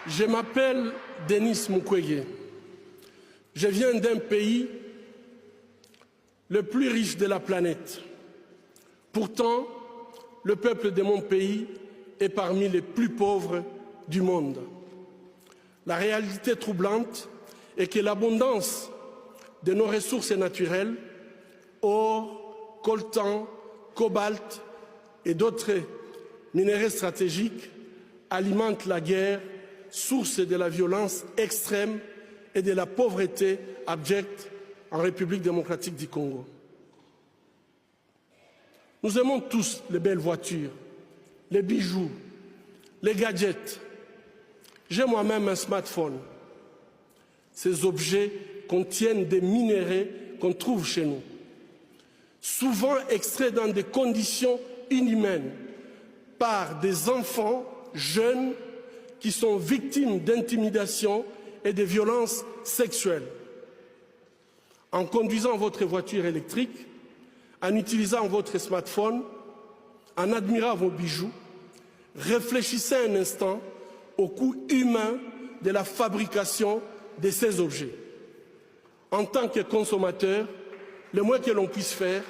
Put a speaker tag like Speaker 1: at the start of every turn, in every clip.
Speaker 1: Je m'appelle Denis Mukwege. Je viens d'un pays le plus riche de la planète. Pourtant, le peuple de mon pays est parmi les plus pauvres du monde. La réalité troublante est que l'abondance de nos ressources naturelles, or, coltan, cobalt et d'autres minéraux stratégiques, alimente la guerre, source de la violence extrême et de la pauvreté abjecte en République démocratique du Congo. Nous aimons tous les belles voitures, les bijoux, les gadgets. J'ai moi-même un smartphone. Ces objets contiennent des minéraux qu'on trouve chez nous, souvent extraits dans des conditions inhumaines par des enfants jeunes qui sont victimes d'intimidation et de violences sexuelles. En conduisant votre voiture électrique, en utilisant votre smartphone, en admirant vos bijoux, réfléchissez un instant au coût humain de la fabrication de ces objets. En tant que consommateur, le moins que l'on puisse faire,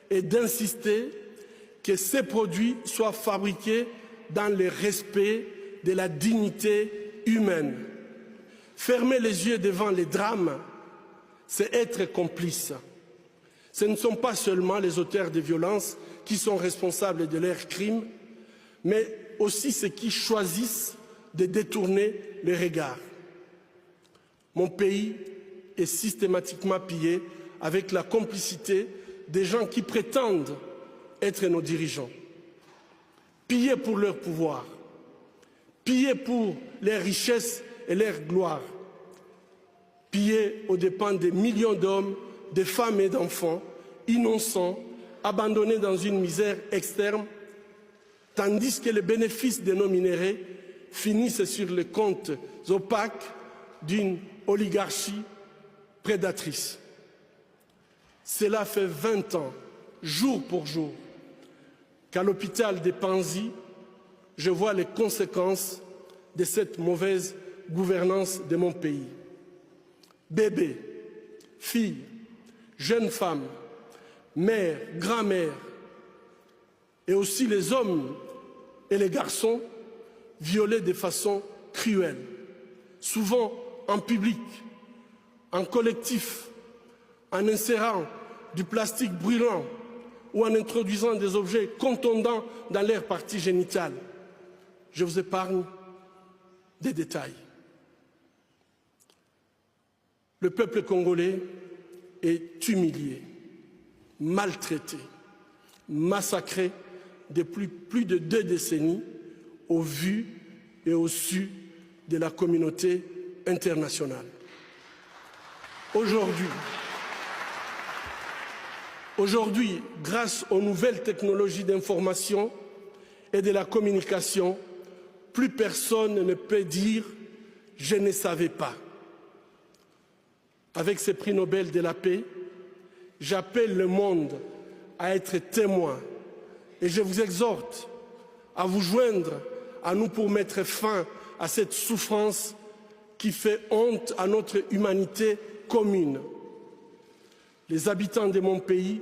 Speaker 1: est d'insister que ces produits soient fabriqués dans le respect de la dignité humaine. Fermer les yeux devant les drames, c'est être complice. Ce ne sont pas seulement les auteurs de violences qui sont responsables de leurs crimes, mais aussi ceux qui choisissent de détourner les regards. Mon pays est systématiquement pillé avec la complicité des gens qui prétendent être nos dirigeants. Pillés pour leur pouvoir, pillés pour leurs richesses et leur gloire, pillés aux dépens des millions d'hommes, de femmes et d'enfants innocents, abandonnés dans une misère externe, tandis que les bénéfices de nos minéraux finissent sur les comptes opaques d'une oligarchie prédatrice. Cela fait 20 ans, jour pour jour, qu'à l'hôpital de Panzi, je vois les conséquences de cette mauvaise gouvernance de mon pays. Bébés, filles, jeunes femmes, mères, grand-mères, et aussi les hommes et les garçons violés de façon cruelle, souvent en public, en collectif, en insérant du plastique brûlant ou en introduisant des objets contondants dans leur partie génitale. Je vous épargne des détails. Le peuple congolais est humilié, maltraité, massacré depuis plus de 2 décennies au vu et au su de la communauté internationale. Aujourd'hui, grâce aux nouvelles technologies d'information et de la communication, plus personne ne peut dire « je ne savais pas ». Avec ce prix Nobel de la paix, j'appelle le monde à être témoin et je vous exhorte à vous joindre à nous pour mettre fin à cette souffrance qui fait honte à notre humanité commune. Les habitants de mon pays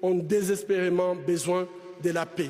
Speaker 1: ont désespérément besoin de la paix.